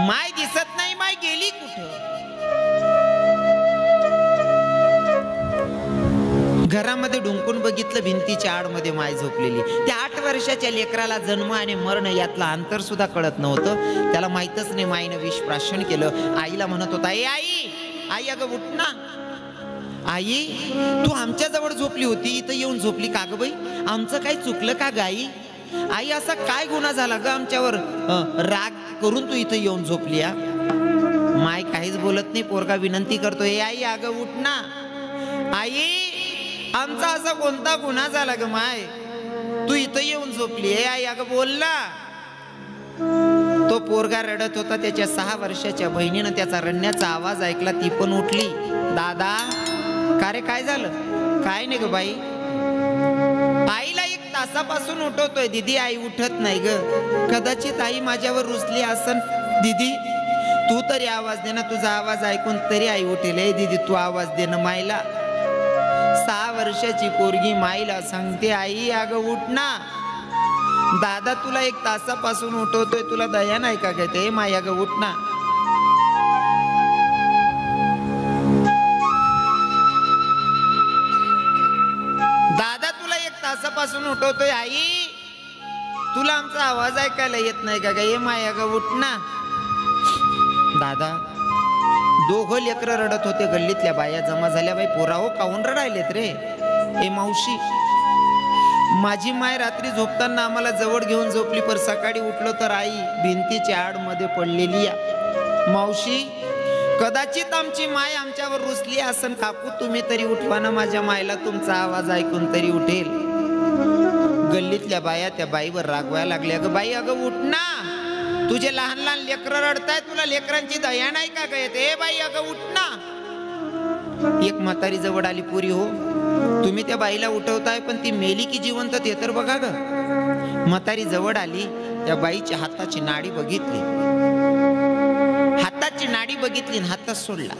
माय दिसत नाही, माय गेली कुठं. घरामध्ये डुंकून बघितलं, भिंतीच्या आडमध्ये माय झोपलेली. त्या 8 वर्षाच्या लेकराला जन्म आणि मरण यातला अंतर सुद्धा कळत नव्हतं. त्याला माहीतच नाही माईनं विष प्राशन केलं. आईला म्हणत होता ए आई आई अगं उठ ना. आई तू आमच्या जवळ झोपली होती, इथं येऊन झोपली का ग बाई. आमचं काही चुकलं का गाई. आई असा काय गुन्हा झाला ग आमच्यावर राग करून तू इथं येऊन झोपली. माय काहीच बोलत नाही. पोरगा विनंती करतो ए आई अगं उठ ना. आई आमचा असा कोणता गुन्हा झाला ग माय, तू इथं येऊन झोपली. ए आई अगं बोल ना. तो पोरगा रडत होता. त्याच्या 6 वर्षाच्या बहिणीनं त्याचा रडण्याचा आवाज ऐकला, ती पण उठली. दादा का रे काय झालं. काय नाही ग बाई. आईला 1 तासापासून उठवतोय. दीदी आई उठत नाही ग. कदाचित आई माझ्यावर रुसली असन. दीदी तू तरी आवाज दे ना, तुझा आवाज ऐकून तरी आई उठेल. ए दीदी तू आवाज दे ना माईला. 6 वर्षाची पोरगी माईला सांगते आई अगं उठ ना. दादा तुला 1 तासापासून उठवतोय, तुला दया नाही का कहते. माई अगं उठ ना. दादा तुला 1 तासापासून उठवतोय, आई तुला आमचा आवाज ऐकायला येत नाही का ग. ये माया ग उठ ना. दादा दोघं लेकरं रडत होते. गल्लीतल्या बाया जमा झाल्या. बाई पोराहो काहून रडायलेत रे. ए मावशी माझी माय रात्री झोपताना आम्हाला जवळ घेऊन झोपली, पर सकाळी उठलो तर आई भिंतीच्या आडमध्ये पडलेली. मावशी कदाचित आमची माय आमच्यावर रुसली असन. काकू तुम्ही तरी उठवा ना माझ्या मायला, तुमचा आवाज ऐकून तरी उठेल. गल्लीतल्या बाया त्या बाईवर रागवायला लागल्या. अगं बाई अगं उठ ना. तुझे लहान लहान लेकरं रडताय, तुला लेकरांची दया नाही का ग येते. ए बाई अगं उठ ना. एक म्हातारी जवळ आली. पुरी हो तुम्ही त्या बाईला उठवताय पण ती मेली की जिवंत ते तर बघा ग. म्हातारी जवळ आली. त्या बाईच्या हाताची नाडी बघितली, हाताची नाडी बघितली आणि हातच सोडला.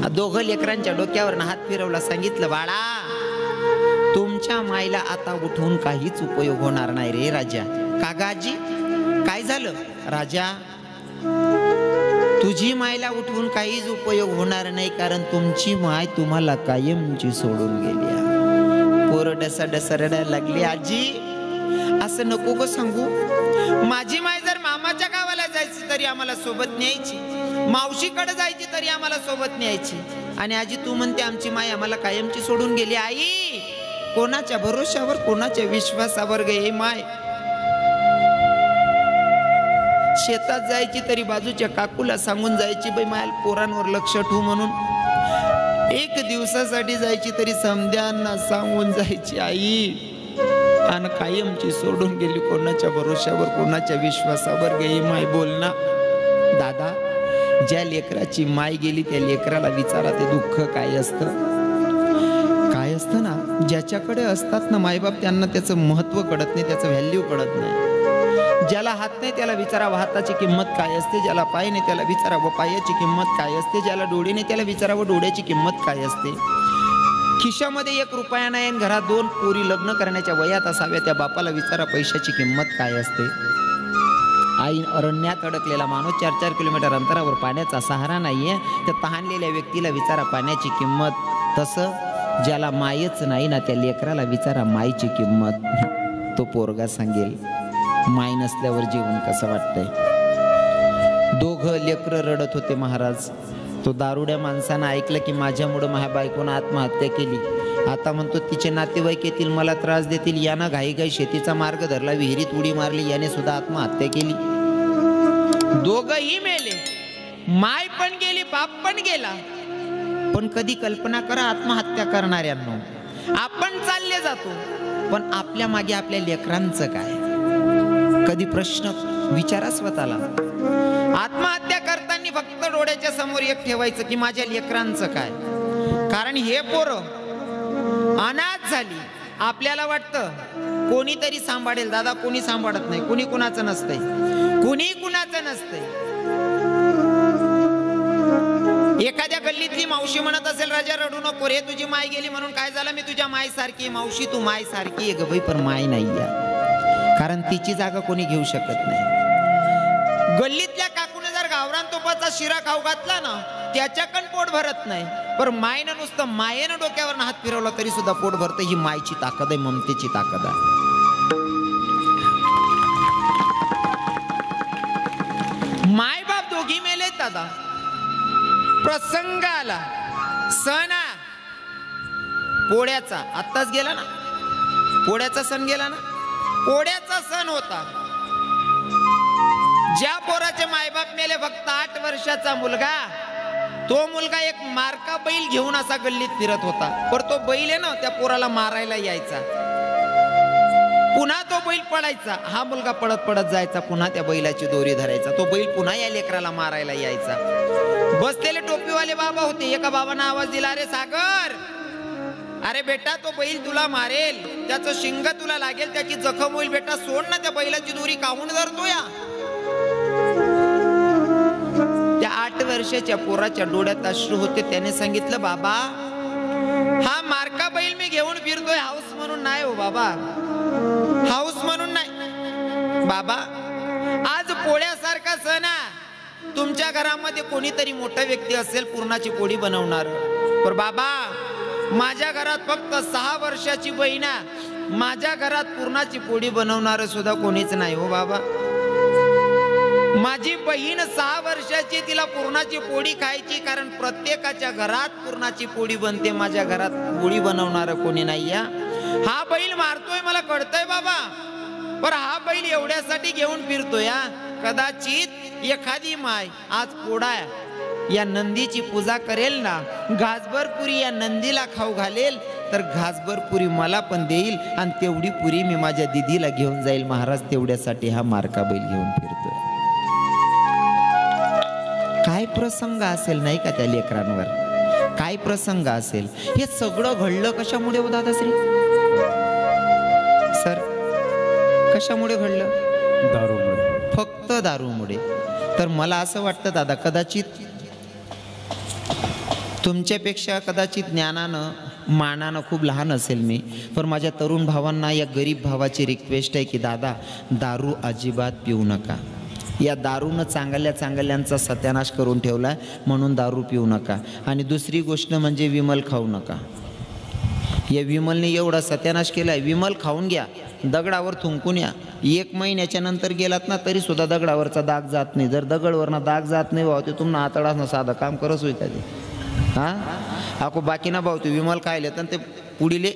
दोघं लेकरांच्या डोक्यावर हात फिरवला. सांगितलं बाळा तुमच्या माईला आता उठवून काहीच उपयोग होणार नाही रे राजा. का गाजी काय झालं. राजा तुझी मायला उठवून काहीच उपयोग होणार नाही, कारण तुमची माय तुम्हाला कायमची सोडून गेली. पोरं डसा डसा रडायला लागली. आजी असं नको ग सांगू. माझी माय जर मामाच्या गावाला जायची तरी आम्हाला सोबत न्यायची, मावशीकडे जायची तरी आम्हाला सोबत न्यायची. आणि आजी तू म्हणते आमची माय आम्हाला कायमची सोडून गेली. आई कोणाच्या भरोशावर कोणाच्या विश्वासावर गे माय. शेतात जायची तरी बाजूच्या काकूला सांगून जायची बाई माया पोरांवर लक्ष ठेवू म्हणून. एक दिवसासाठी जायची तरी समध्यांना सांगून जायची आई. आणि कायमची सोडून गेली कोणाच्या भरोशावर कोणाच्या विश्वासावर गे माय. बोल ना दादा, ज्या लेकराची माय गेली त्या लेकराला विचारा ते दुःख काय असतं. काय असतं ना, ज्याच्याकडे असतात ना मायबाप त्यांना त्याचं महत्व कळत नाही, त्याचं व्हॅल्यू कळत नाही. ज्याला हात नाही त्याला विचारावं हाताची किंमत काय असते, ज्याला पाय नाही त्याला विचारावं पायाची किंमत काय असते, ज्याला डोळे नाही त्याला विचारावं डोळ्याची किंमत काय असते. खिशामध्ये 1 रुपया नाही आणि घरात 2 पोरी लग्न करण्याच्या वयात असाव्या त्या बापाला विचारा पैशाची किंमत काय असते. आई अरण्यात अडकलेला माणूस 4-4 किलोमीटर अंतरावर पाण्याचा सहारा नाहीये त्या तहानलेल्या व्यक्तीला विचारा पाण्याची किंमत. तसं ज्याला मायच नाही ना त्या लेकराला विचारा मायची किंमत. तो पोरगा सांगेल माय नसल्यावर जीवन कसं वाटतंय. दोघं लेकरं रडत होते महाराज. तो दारुड्या माणसानं ऐकलं की माझ्यामुळं माझ्या बायकोनं आत्महत्या केली. आता म्हणतो तिचे नातेवाईक येतील मला त्रास देतील. यानं घाईघाई शेतीचा मार्ग धरला, विहिरीत उडी मारली, याने सुद्धा आत्महत्या केली. दोघंही मेले, माय पण गेली बाप पण गेला. पण कधी कल्पना करा आत्महत्या करणाऱ्यांनो, आपण चालले जातो पण आपल्या मागे आपल्या लेकरांचं काय. कधी प्रश्न विचारा स्वतःला. आत्महत्या करताना फक्त डोळ्याच्या समोर एक ठेवायचं की माझ्या लेकरांचं काय. कारण हे पोरं अनाथ झाली. आपल्याला वाटतं कोणीतरी सांभाळेल. दादा कोणी सांभाळत नाही, कुणी कुणाचं नसतंय, कुणी कुणाचं नसतंय. एखाद्या गल्लीतली मावशी म्हणत असेल राजा रडू नको रे तुझी माय गेली म्हणून. काय झालं, मी तुझ्या माय सारखी. मावशी तू माय सारखी आहे ग बाई पण माय नाही. कारण तिची जागा कोणी घेऊ शकत नाही. गल्लीतल्या काकूने जर गावरान तोपाचा शिरा खाऊ घातला ना त्याच्याकडून पोट भरत नाही. पण मायनं नुसतं मायेनं डोक्यावर हात फिरवला तरी सुद्धा पोट भरतं. ही मायची ताकद आहे, ममतेची ताकद आहे. माय बाप दोघी मेलेत दादा. प्रसंग आला सण पोळ्याचा, आत्ताच गेला ना पोळ्याचा सण गेला ना. पोळ्याचा सण होता. ज्या पोराचे मायबाप मेले फक्त 8 वर्षाचा मुलगा, तो मुलगा एक मारका बैल घेऊन असा गल्लीत फिरत होता. पण तो बैल आहे ना त्या पोराला मारायला यायचा. पुन्हा तो बैल पळायचा, हा मुलगा पळत पळत जायचा, पुन्हा त्या बैलाची दोरी धरायचा. तो बैल पुन्हा या लेकराला मारायला यायचा. बसलेले टोपीवाले बाबा होते. एका बाबांना आवाज दिला, अरे सागर, अरे बेटा तो बैल तुला मारेल, त्याचं शिंग तुला लागेल, त्याची जखम होईल, बेटा सोड ना त्या बैलाची दोरी काहून धरतो या. त्या 8 वर्षाच्या पोराच्या डोळ्यात अश्रू होते. त्याने सांगितलं बाबा हा मारका बैल मी घेऊन फिरतोय हाऊस म्हणून नाही हो बाबा, हाऊस म्हणून नाही बाबा. आज पोळ्यासारखा सण तुमच्या घरामध्ये कोणीतरी मोठा व्यक्ती असेल पुरणाची पोळी बनवणार. पण बाबा माझ्या घरात फक्त 6 वर्षाची बहीण, माझ्या घरात पुरणाची पोळी बनवणार सुद्धा कोणीच नाही हो बाबा. माझी बहीण 6 वर्षाची, तिला पुरणाची पोळी खायची, कारण प्रत्येकाच्या घरात पुरणाची पोळी बनते, माझ्या घरात पोळी बनवणार कोणी नाही. हा बैल मारतोय मला कळतंय बाबा, पण हा बैल एवढ्यासाठी घेऊन फिरतोय. कदाचित एखादी माय आज पोळा या नंदीची पूजा करेल ना, घासभर पुरी या नंदीला खाऊ घालेल, तर घासभर पुरी मला पण देईल आणि तेवढी पुरी मी माझ्या दिदीला घेऊन जाईल. महाराज तेवढ्यासाठी हा मारका बैल घेऊन फिरतोय. काय प्रसंग असेल नाही का त्या लेकरांवर, काय प्रसंग असेल. हे सगळं घडलं कशामुळे हो दादाश्री सर, कशामुळे घडलं? दारूमुळे, फक्त दारूमुळे. तर मला असं वाटतं दादा, कदाचित तुमच्यापेक्षा कदाचित ज्ञानानं मानानं खूप लहान असेल मी, पण माझ्या तरुण भावांना, या गरीब भावाची रिक्वेस्ट आहे की दादा दारू अजिबात पिऊ नका. या दारूनं चांगल्यांचा सत्यानाश करून ठेवला, म्हणून दारू पिऊ नका. आणि दुसरी गोष्ट म्हणजे विमल खाऊ नका. या विमलने एवढा सत्यानाश केलाय. विमल खाऊन घ्या दगडावर थुंकून या. 1 महिन्याच्या नंतर गेलात ना तरी सुद्धा दगडावरचा दाग जात नाही. जर दगडवरनं दाग जात नाही भाऊ ते तुम्हाला आतडासनं साधं काम करत होईल का ते. हां आको बाकी ना भाऊ ते विमल खायले तर ते पुढीले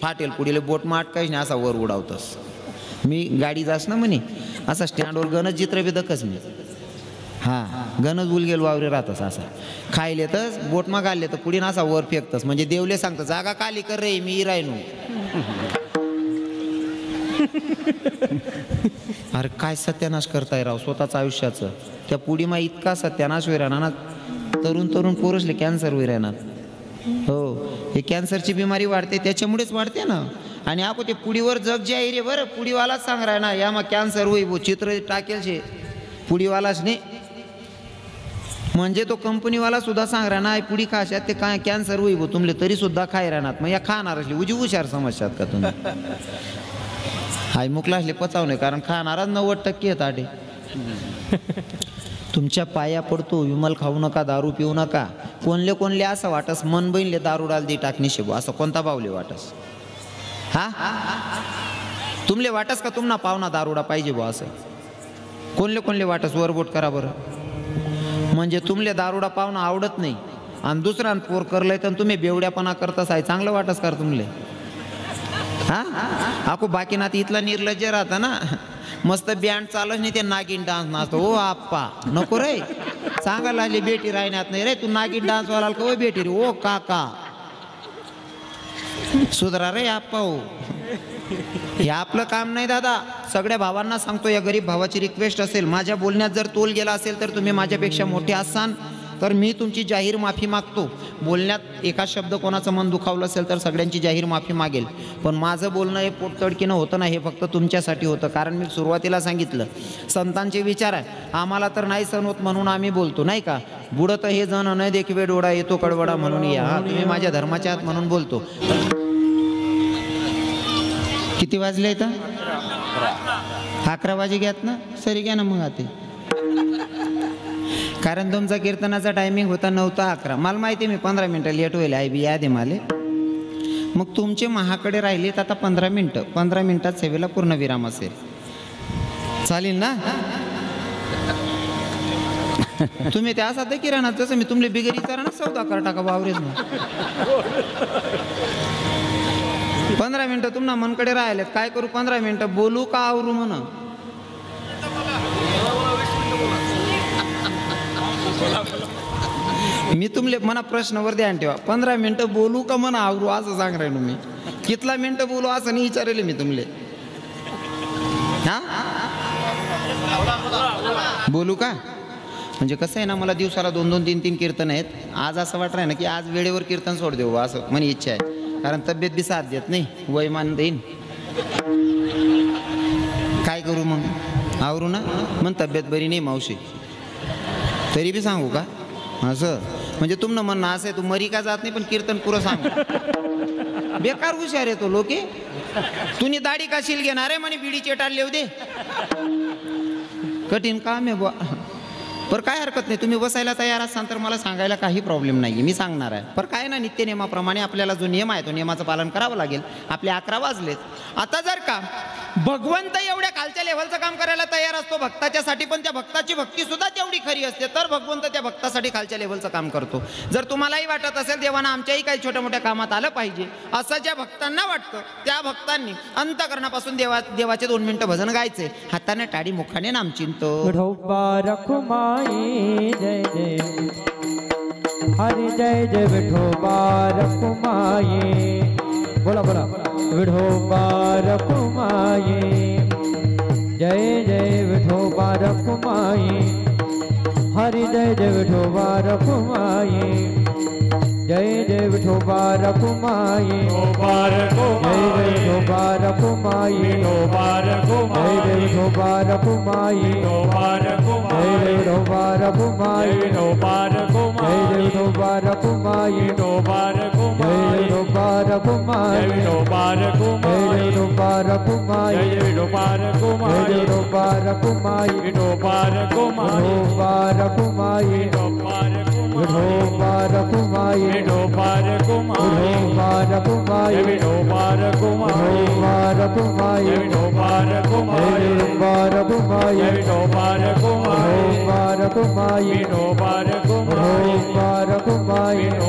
फाटेल पुढीले बोट माट काहीच नाही असा वर उडावतस. मी गाडी जास ना म्हणे असा स्टँडवर गणच चित्र बी दकच मी. हां गणच उलगेल वावरे राहतस असा खायले तर बोटमा घालले तर पुढे असा वर फेकतस म्हणजे देवले सांगतं जागा काली कर रे मी राहिनो. अरे काय सत्यानाश करताय राव स्वतःच आयुष्याचं. त्या पुढीमा इतका सत्यानाश होई राहणार ना तरुण पोरसले कॅन्सर होई राहणार. हो हे कॅन्सरची बिमारी वाढते त्याच्यामुळेच वाढते ना. आणि आपण ते पुडीवर जग जे आहे रे बरं पुडीवालाच सांग राय ना या मग कॅन्सर होई वो चित्र टाकेल शे पुडीवालाच नाही म्हणजे तो कंपनीवाला सुद्धा सांग राहा ना पुडी खाशात ते काय कॅन्सर होई वो तुमले तरी सुद्धा खाय राहणार. मग या खाणार असले उजी हुशार समजशात का तुम्ही. हाय मुकला असले पचाव नाही कारण खाणाराच 90% आहेत आडे. तुमच्या पाया पडतो विमल खाऊ नका दारू पिऊ नका. कोणले असं वाटस मन बहिणले दारू डाल दे टाकणे शेबो असं कोणता बावले वाटस. हा तुमले वाटस का तुम्हाला पाहुणा दारुडा पाहिजे बो असं कोणले वाटस वरबोट करा बरं. म्हणजे तुमले दारुडा पाहुणा आवडत नाही आणि दुसरा पोर करलंय तर तुम्ही बेवड्यापणा करतास आहे चांगलं वाटस का तुमले. हा आको बाकी ना इथला निर्लज्ज राहता ना मस्त बँड चालच नाही ते नागिन डान्स नाचतो. ओ आप्पा नको रे सांगायला लागली बेटी राहण्यात नाही रे तू नागिन डान्स वाला का बेटी रे ओ काका सुधरा रे आप्पा हो. हे आपलं काम नाही दादा. सगळ्या भावांना सांगतो या गरीब भावाची रिक्वेस्ट असेल माझ्या बोलण्यात जर तोल गेला असेल तर तुम्ही माझ्यापेक्षा मोठे असाल तर मी तुमची जाहीर माफी मागतो. बोलण्यात एका शब्द कोणाचं मन दुखावलं असेल तर सगळ्यांची जाहीर माफी मागेल. पण माझं बोलणं हे पोटतडकीनं होतं ना हे फक्त तुमच्यासाठी होतं. कारण मी सुरुवातीला सांगितलं संतांचे विचार आहे आम्हाला तर नाही सण होत म्हणून आम्ही बोलतो नाही का. बुडत हे जण न देखवे डोळा येतो कडवडा म्हणून या. तुम्ही माझ्या धर्माच्या आत म्हणून बोलतो. किती वाजले इथं 11 वाजे घ्यात ना सरी घ्या ना मग आते. कारण तुमचा कीर्तनाचा टायमिंग होता 9 ते 11. मला माहिती मी 15 मिनटं लेट होईल आहे बी याद आहे मला. मग तुमचे महाकडे राहिलेत आता 15 मिनटं. 15 मिनटात सेवेला पूर्ण विराम असेल चालेल ना. तुम्ही त्या असं की राहणार तसं मी तुमले बिगरी करा ना सौदा कर टाका वावरेच ना. 15 मिनटं तुम्हाला मनकडे राहिलेत काय करू 15 मिनटं बोलू का आवरू म्हणा. मी तुमले मना प्रश्नावर ध्यान ठेवा 15 मिनटं बोलू का म्हणा आवरू असं सांग राहिलो मी. कितला मिनटं बोलू असं नाही विचारले मी तुमले. हा बोलू का म्हणजे कसं आहे ना मला दिवसाला 2-2 3-3 कीर्तन आहेत. आज असं वाटत आहे ना की आज वेळेवर कीर्तन सोड देऊ असं मला इच्छा आहे. कारण तब्येत बी साथ देत नाही वयमान देईन काय करू मग आवरू ना. मग तब्येत बरी नाही मावशी तरी बी सांगू का असं म्हणजे तुमनं म्हणणं असं आहे तू मरी का जात नाही पण कीर्तन पुरं सांगू. बेकार हुशार आहे तो लोके. तुम्ही दाढी का शिल घेणार आहे म्हणे बिडी चेटाळ लिहू दे. कठीण काम आहे बुवा पर काय हरकत नाही. तुम्ही बसायला तयार असाल तर मला सांगायला काही प्रॉब्लेम नाही मी सांगणार आहे. पर काय ना नित्यनियमाप्रमाणे आपल्याला जो नियम आहे तो नियमाचं पालन करावं लागेल. आपले 11 वाजलेत. आता जर का भगवंत एवढ्या खालच्या लेवलचं काम करायला तयार असतो भक्ताच्यासाठी पण त्या भक्ताची भक्ती सुद्धा तेवढी खरी असते तर भगवंत त्या भक्तासाठी खालच्या लेवलचं काम करतो. जर तुम्हालाही वाटत असेल देवानं आमच्याही काही छोट्या मोठ्या कामात आलं पाहिजे असं ज्या भक्तांना वाटतं त्या भक्तांनी अंतःकरणापासून देवाचे 2 मिनिटं भजन गायचे. हाताने टाळी मुखाने नामचिंतो. विठोबा रखुमाई जय जय हरी जय जय विठोबा रखुमाई. बोला बोला विठोबा रखुमाई जय जय विठोबा रखुमाई हरी जय जय विठोबा रखुमाई जय जय विठोबा रखुमाई जय जय विठोबा रखुमाई जय जय विठोबा रखुमाई जय जय विठोबा रखुमाई जय जय विठोबा रखुमाई जय जय विठोबा रखुमाई जय जय विठोबा रखुमाई जय जय विठोबा रखुमाई विठोबा रखुमाई विठोबा रखुमाई कुमाई विठोबार कुमाई विठोबार कुमाई विठोबार कुमाई विठोबार कुमाई विठोबार कुमाई विठोबार कुमाई विठोबार कुमाई विठोबार कुमाई विठोबार कुमाई विठोबार कुमाई